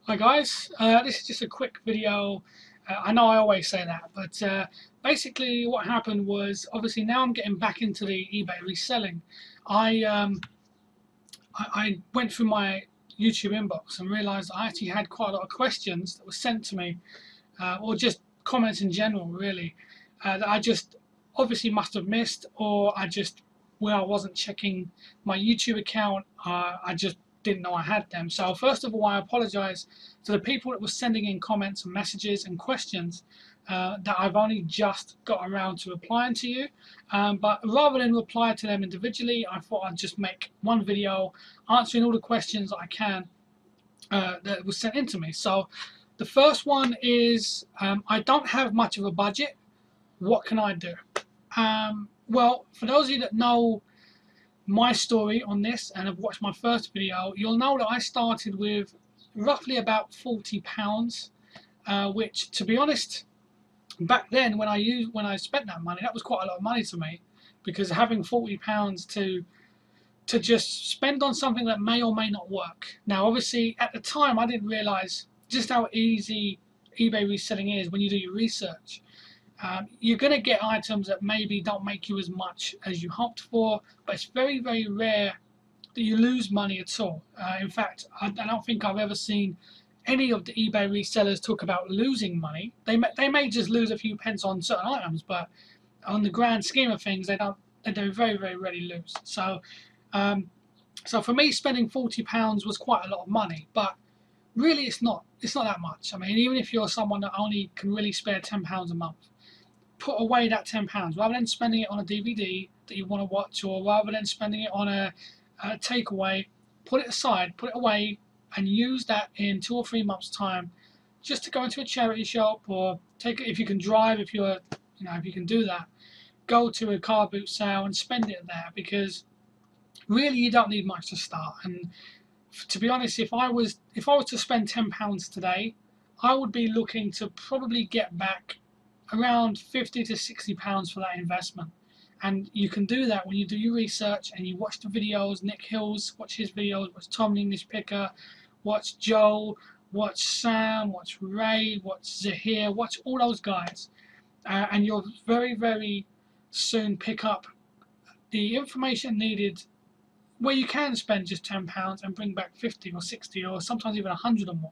Hi guys, this is just a quick video. I know I always say that, but basically what happened was, obviously now I'm getting back into the eBay reselling. I, um, I went through my YouTube inbox and realised I actually had quite a lot of questions that were sent to me, or just comments in general really, that I just obviously must have missed, or where I wasn't checking my YouTube account, I just didn't know I had them. So first of all, I apologise to the people that were sending in comments and messages and questions that I've only just got around to replying to you. But rather than reply to them individually, I thought I'd just make one video answering all the questions that I can that was sent in to me. So the first one is, I don't have much of a budget. What can I do? Well, for those of you that know my story on this and have watched my first video, you'll know that I started with roughly about £40, which, to be honest, back then when I spent that money, that was quite a lot of money to me, because having £40 to just spend on something that may or may not work. Now, obviously, at the time, I didn't realise just how easy eBay reselling is when you do your research. You're going to get items that maybe don't make you as much as you hoped for, but it's very, very rare that you lose money at all. In fact, I don't think I've ever seen any of the eBay resellers talk about losing money. They may just lose a few pence on certain items, but on the grand scheme of things, they very, very rarely lose. Um, so for me, spending £40 was quite a lot of money, but really it's not. It's not that much. I mean, even if you're someone that only can really spare £10 a month, put away that £10 rather than spending it on a DVD that you want to watch, or rather than spending it on a takeaway. Put it aside, put it away, and use that in 2 or 3 months' time, just to go into a charity shop, or take it if you can drive. If you're, if you can do that, go to a car boot sale and spend it there, because really you don't need much to start. And to be honest, if I was to spend £10 today, I would be looking to probably get back around £50 to £60 for that investment. And you can do that when you do your research and you watch the videos. Nick Hills, watch his videos, watch Tom the English Picker, watch Joe, watch Sam, watch Ray, watch Zahir, watch all those guys. And you'll very, very soon pick up the information needed, where you can spend just £10 and bring back 50 or 60 or sometimes even 100 or more.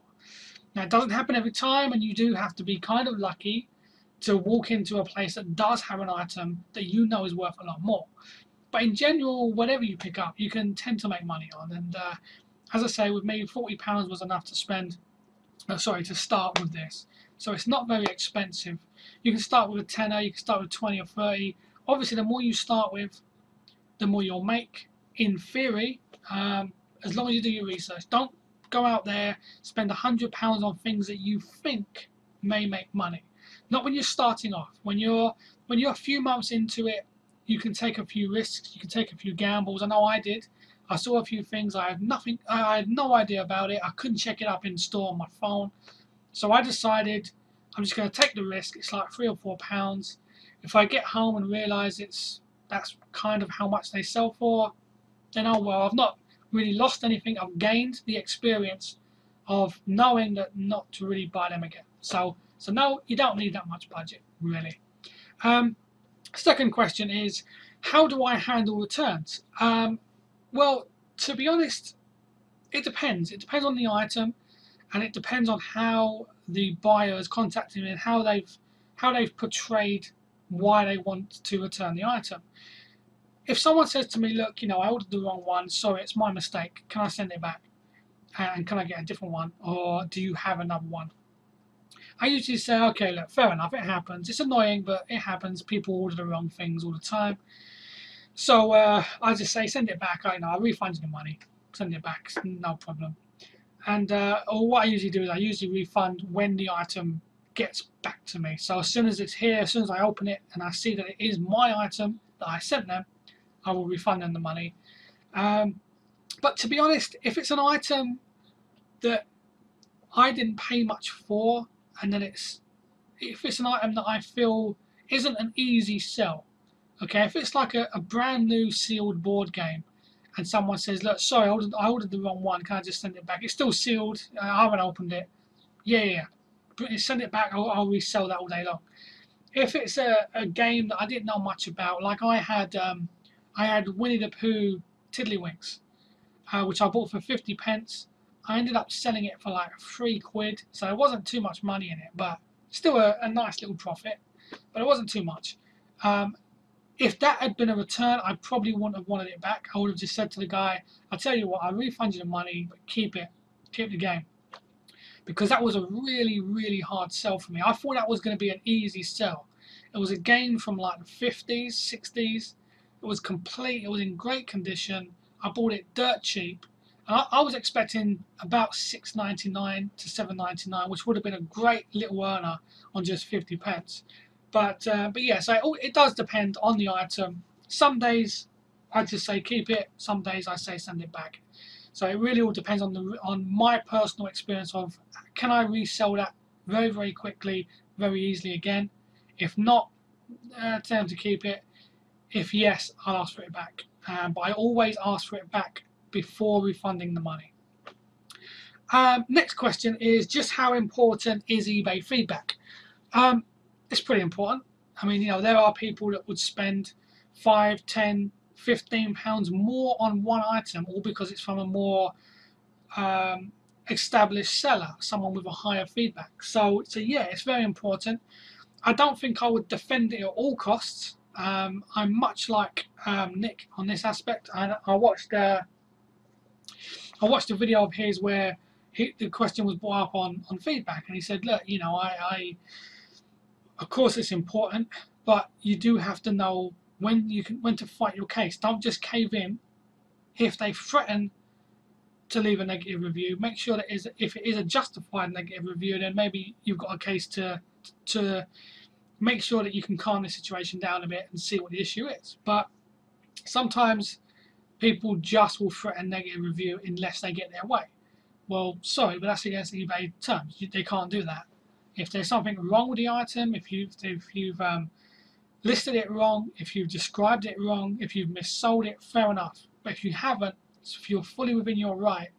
Now, it doesn't happen every time, and you do have to be kind of lucky to walk into a place that does have an item that you know is worth a lot more. But in general, whatever you pick up, you can tend to make money on. And as I say, with me, £40 was enough to to start with this. So it's not very expensive. You can start with a tenner, you can start with 20 or 30. Obviously, the more you start with, the more you'll make, in theory, as long as you do your research. Don't go out there, spend £100 on things that you think may make money. Not when you're starting off. When you're a few months into it, you can take a few risks, you can take a few gambles. I know I did. I saw a few things, I had no idea about it. I couldn't check it up in store on my phone. So I decided I'm just going to take the risk. It's like £3 or £4. If I get home and realise that's kind of how much they sell for, then oh well, I've not really lost anything. I've gained the experience of knowing that not to really buy them again. So no, you don't need that much budget, really. Um, Second question is, how do I handle returns? Well, to be honest, it depends. It depends on the item, and it depends on how the buyer has contacted me and how they've portrayed why they want to return the item. If someone says to me, look, I ordered the wrong one, sorry, it's my mistake, can I send it back? And can I get a different one? Or do you have another one? I usually say, okay, look, fair enough, it happens. It's annoying, but it happens. People order the wrong things all the time. So I just say, send it back. I'll refund you the money. Send it back, no problem. And or what I usually do is I usually refund when the item gets back to me. So as soon as it's here, as soon as I open it and I see that it is my item that I sent them, I will refund them the money. But to be honest, if it's an item that I didn't pay much for, and then if it's an item that I feel isn't an easy sell, okay, if it's like a brand new sealed board game and someone says, look, sorry, I ordered the wrong one, can I just send it back? It's still sealed, I haven't opened it. Yeah. Send it back, I'll resell that all day long. If it's a game that I didn't know much about, like I had Winnie the Pooh Tiddlywinks, which I bought for 50p. I ended up selling it for like £3, so it wasn't too much money in it, but still a nice little profit, but it wasn't too much. If that had been a return, I probably wouldn't have wanted it back. I would have just said to the guy, I'll tell you what, I'll refund you the money, but keep the game. Because that was a really, really hard sell for me. I thought that was going to be an easy sell. It was a game from like the 50s, 60s. It was complete, it was in great condition. I bought it dirt cheap. And I was expecting about £6.99 to £7.99, which would have been a great little earner on just 50p. But yeah, so it does depend on the item. Some days I just say keep it, some days I say send it back. So it really all depends on my personal experience of, can I resell that very, very quickly, very easily again? If not, tell them to keep it. If yes, I'll ask for it back. But I always ask for it back before refunding the money. Next question is just how important is eBay feedback? It's pretty important. I mean, there are people that would spend £5, £10, £15 more on one item, all because it's from a more established seller, someone with a higher feedback. So yeah, it's very important. I don't think I would defend it at all costs. I'm much like Nick on this aspect. I watched a video of his where the question was brought up on feedback, and he said, look, of course it's important, but you do have to know when to fight your case. Don't just cave in. If they threaten to leave a negative review, make sure that if it is a justified negative review, then maybe you've got a case to make sure that you can calm the situation down a bit and see what the issue is. But sometimes people just will threaten negative review unless they get their way. Well, sorry, but that's against eBay terms. They can't do that. If there's something wrong with the item, if you've listed it wrong, if you've described it wrong, if you've missold it, fair enough. But if you haven't, if you're fully within your right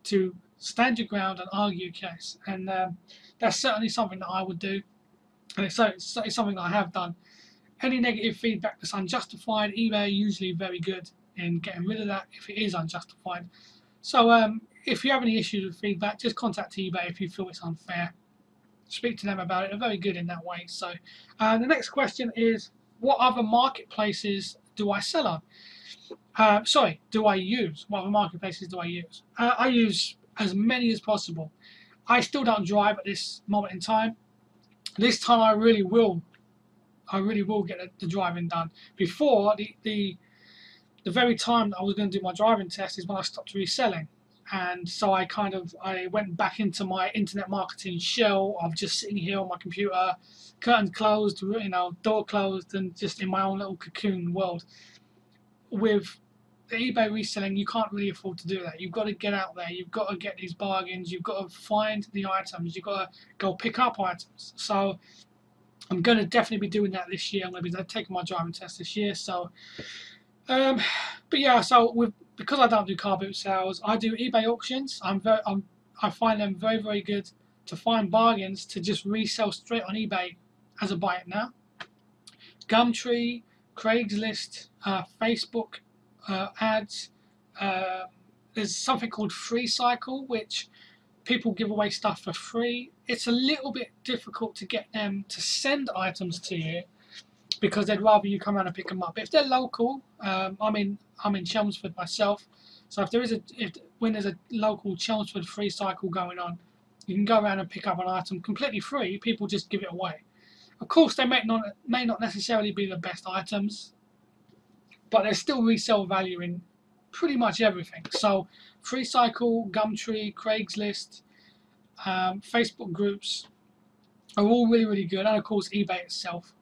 to stand your ground and argue your case. And that's certainly something that I would do. And it's something that I have done. Any negative feedback that's unjustified, eBay are usually very good in getting rid of that if it is unjustified. So if you have any issues with feedback, just contact eBay if you feel it's unfair. Speak to them about it. They're very good in that way. So the next question is, what other marketplaces do I sell on? Do I use? What other marketplaces do I use? I use as many as possible. I still don't drive at this moment in time. This time I really will get the driving done. Before, the very time that I was going to do my driving test is when I stopped reselling. And so I went back into my internet marketing shell of just sitting here on my computer, curtains closed, door closed, and just in my own little cocoon world. With the eBay reselling, you can't really afford to do that. You've got to get out there. You've got to get these bargains. You've got to find the items. You've got to go pick up items. So I'm going to definitely be doing that this year. I'm going to be taking my driving test this year. So, but yeah, because I don't do car boot sales, I do eBay auctions. I find them very, very good to find bargains to just resell straight on eBay as a buy it now. Gumtree, Craigslist, Facebook ads. There's something called FreeCycle, which people give away stuff for free. It's a little bit difficult to get them to send items to you because they'd rather you come around and pick them up. But if they're local, I'm in Chelmsford myself, so when there's a local Chelmsford FreeCycle going on, you can go around and pick up an item completely free. People just give it away. Of course, they may not necessarily be the best items, but there's still resale value in pretty much everything. So FreeCycle, Gumtree, Craigslist, Facebook groups are all really, really good, and of course eBay itself.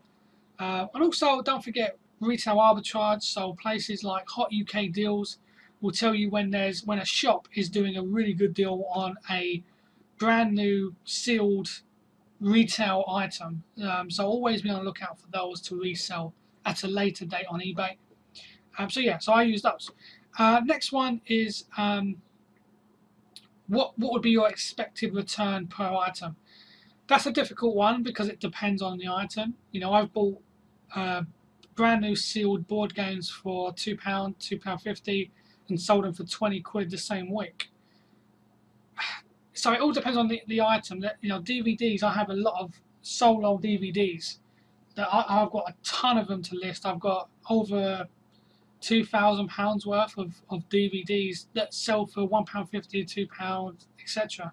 And also, don't forget retail arbitrage. So places like Hot UK Deals will tell you when a shop is doing a really good deal on a brand new sealed retail item. So always be on the lookout for those to resell at a later date on eBay. So I use those. Next one is what would be your expected return per item? That's a difficult one because it depends on the item. You know, I've bought brand new sealed board games for £2, £2.50, and sold them for 20 quid the same week. So it all depends on the item. You know, DVDs, I have a lot of solo DVDs that I've got a ton of them to list. I've got over £2,000 worth of DVDs that sell for £1.50, £2, etc.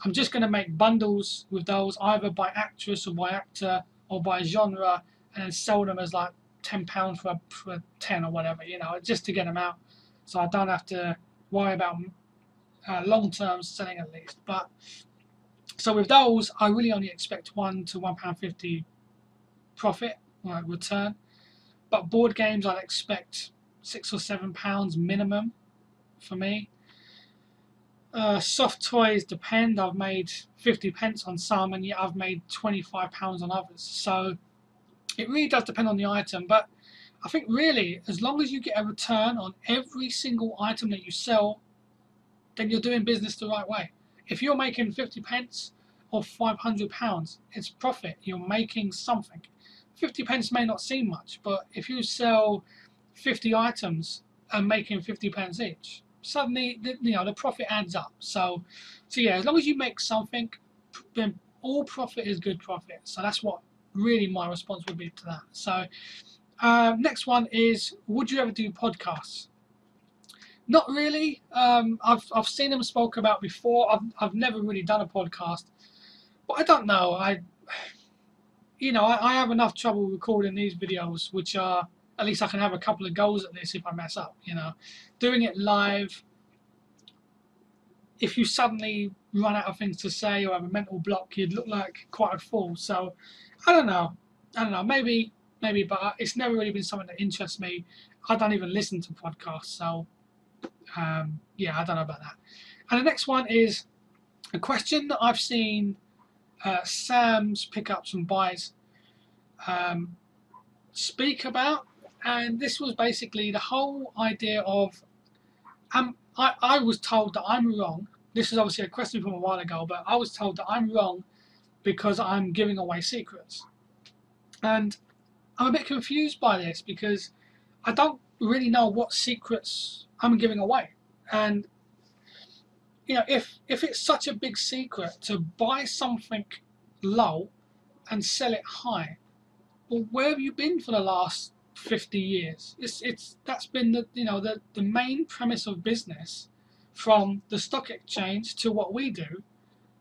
I'm just going to make bundles with those, either by actress or by actor or by genre, and then sell them as like £10 for 10 or whatever, you know, just to get them out, so I don't have to worry about long-term selling at least. But so with those, I really only expect £1 to £1.50 profit or return. But board games, I'd expect £6 or £7 minimum for me. Soft toys depend. I've made 50p on some, and yet I've made £25 on others. So it really does depend on the item. But I think really, as long as you get a return on every single item that you sell, then you're doing business the right way. If you're making 50p or £500, it's profit. You're making something. 50p may not seem much, but if you sell 50 items and making 50p each, suddenly the profit adds up. So yeah, as long as you make something, then all profit is good profit. So that's what really my response would be to that. So next one is, would you ever do podcasts? Not really. I've seen them spoke about before. I've never really done a podcast, but I don't know. I have enough trouble recording these videos, which are, at least I can have a couple of goes at this if I mess up. You know, doing it live, if you suddenly run out of things to say or have a mental block, you'd look like quite a fool. So I don't know. Maybe, but it's never really been something that interests me. I don't even listen to podcasts, so. Yeah, I don't know about that. And the next one is a question that I've seen Sam's Pickups and Buys speak about, and this was basically the whole idea of I was told that I'm wrong. This is obviously a question from a while ago, but I was told that I'm wrong because I'm giving away secrets. And I'm a bit confused by this because I don't really know what secrets I'm giving away. And you know, if it's such a big secret to buy something low and sell it high, well, where have you been for the last 50 years? That's been the main premise of business, from the stock exchange to what we do,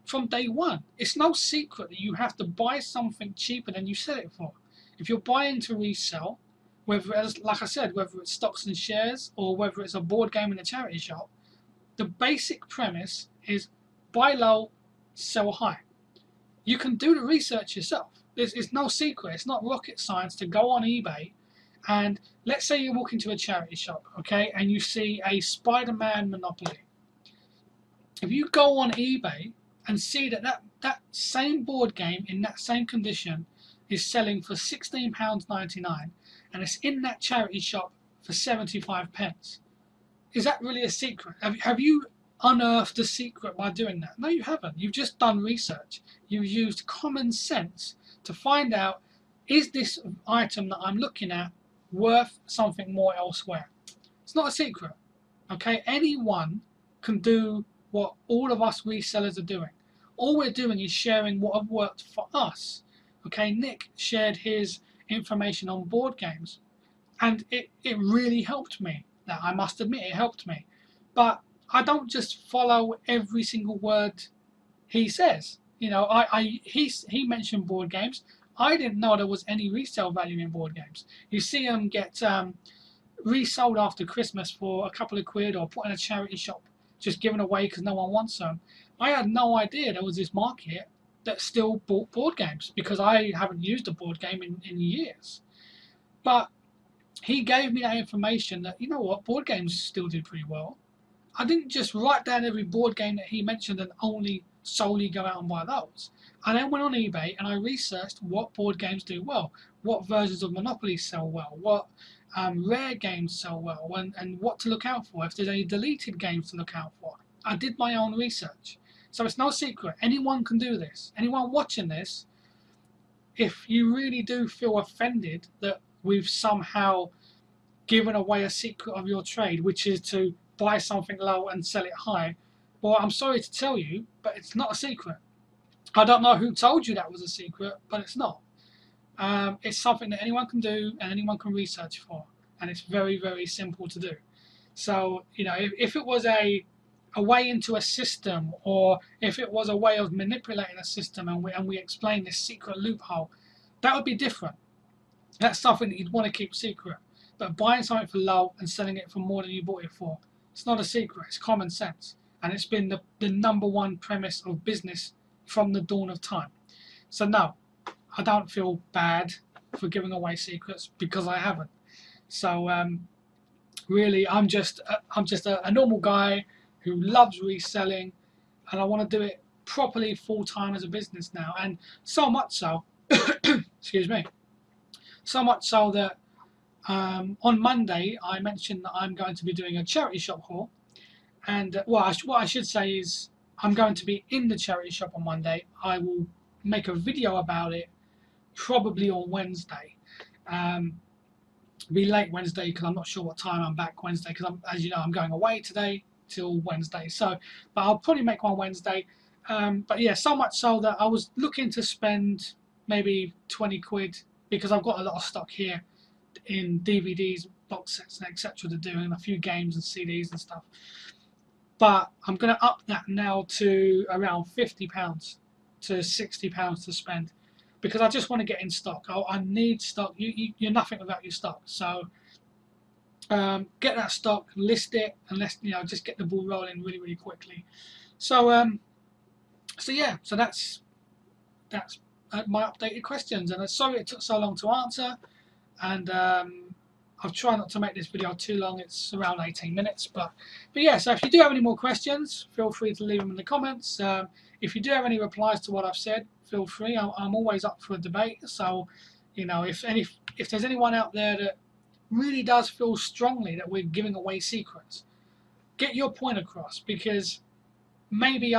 from day one. It's no secret that you have to buy something cheaper than you sell it for. If you're buying to resell, whether it's, like I said, whether it's stocks and shares or whether it's a board game in a charity shop, the basic premise is buy low, sell high. You can do the research yourself. It's no secret. It's not rocket science to go on eBay and, let's say you walk into a charity shop, okay, and you see a Spider-Man Monopoly. If you go on eBay and see that same board game in that same condition is selling for £16.99 and it's in that charity shop for 75p, is that really a secret? Have you unearthed a secret by doing that? No, you haven't. You've just done research. You've used common sense to find out, is this item that I'm looking at worth something more elsewhere? It's not a secret. Okay, anyone can do what all of us resellers are doing. All we're doing is sharing what have worked for us. Okay, Nick shared his information on board games, and it really helped me. Now, I must admit, it helped me. But I don't just follow every single word he says. You know, he mentioned board games. I didn't know there was any resale value in board games. You see them get resold after Christmas for a couple of quid, or put in a charity shop, just given away because no one wants them. I had no idea there was this market that still bought board games, because I haven't used a board game in years. But he gave me that information that, you know what, board games still do pretty well. I didn't just write down every board game that he mentioned and only solely go out and buy those. I then went on eBay and I researched what board games do well, what versions of Monopoly sell well, what rare games sell well, and what to look out for, if there's any deleted games to look out for. I did my own research. So it's no secret. Anyone can do this. Anyone watching this, if you really do feel offended that we've somehow given away a secret of your trade, which is to buy something low and sell it high, well, I'm sorry to tell you, but it's not a secret. I don't know who told you that was a secret, but it's not. It's something that anyone can do and anyone can research for, and it's very, very simple to do. So, you know, if it was a way into a system, or if it was a way of manipulating a system, and we explain this secret loophole, that would be different. That's something that you'd want to keep secret. But buying something for low and selling it for more than you bought it for, it's not a secret, it's common sense. And it's been the #1 premise of business from the dawn of time. So no, I don't feel bad for giving away secrets, because I haven't. So really, I'm just a normal guy who loves reselling, and I want to do it properly full time as a business now. And so much so, excuse me, so much so that on Monday I mentioned that I'm going to be doing a charity shop haul. And what I should say is, I'm going to be in the charity shop on Monday. I will make a video about it probably on Wednesday. Be late Wednesday, because I'm not sure what time I'm back Wednesday, because as you know, I'm going away today till Wednesday. So, but I'll probably make one Wednesday. But yeah, so much so that I was looking to spend maybe 20 quid, because I've got a lot of stock here in DVDs, box sets, and etc. to do, and a few games and CDs and stuff. But I'm going to up that now to around £50 to £60 to spend, because I just want to get in stock. I need stock. You're nothing without your stock. So get that stock, list it, and just get the ball rolling really, really quickly. So so yeah, so that's my updated questions. And sorry it took so long to answer. And I've tried not to make this video too long. It's around 18 minutes, but yeah. So if you do have any more questions, feel free to leave them in the comments. If you do have any replies to what I've said, feel free. I'm always up for a debate. So, you know, if there's anyone out there that really does feel strongly that we're giving away secrets, get your point across, because maybe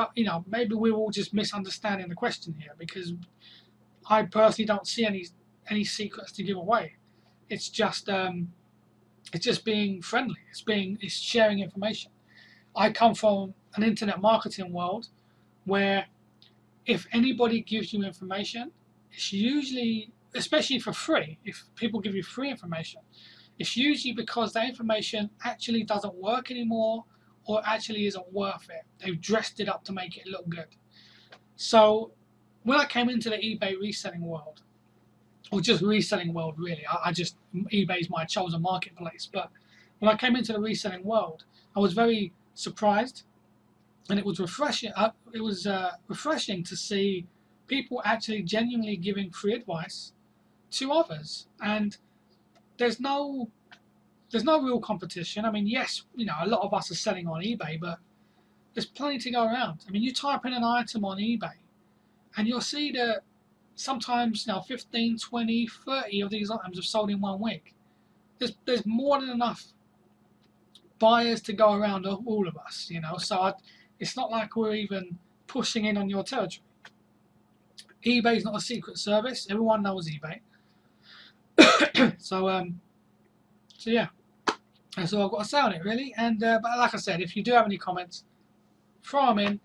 maybe we're all just misunderstanding the question here, because I personally don't see any secrets to give away. It's just being friendly. It's sharing information. I come from an internet marketing world where if anybody gives you information, it's usually, especially for free, if people give you free information, it's usually because that information actually doesn't work anymore, or actually isn't worth it. They've dressed it up to make it look good. So when I came into the eBay reselling world, or just reselling world really, eBay is my chosen marketplace, but when I came into the reselling world, I was very surprised, and it was refreshing. Refreshing to see people actually genuinely giving free advice to others, and there's no real competition. I mean, yes, a lot of us are selling on eBay, but there's plenty to go around. I mean, you type in an item on eBay, and you'll see that sometimes 15, 20, 30 of these items have sold in 1 week. There's more than enough buyers to go around all of us, so it's not like we're even pushing in on your territory. eBay's not a secret service. Everyone knows eBay. So yeah, that's all I've got to say on it really. And but like I said, if you do have any comments, throw them in.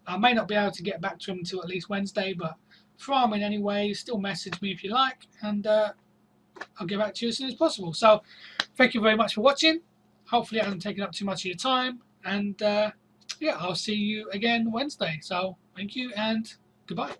I may not be able to get back to them until at least Wednesday, but throw them in anyway. Still message me if you like, and I'll get back to you as soon as possible. So thank you very much for watching. Hopefully it hasn't taken up too much of your time, and yeah, I'll see you again Wednesday. So thank you and goodbye.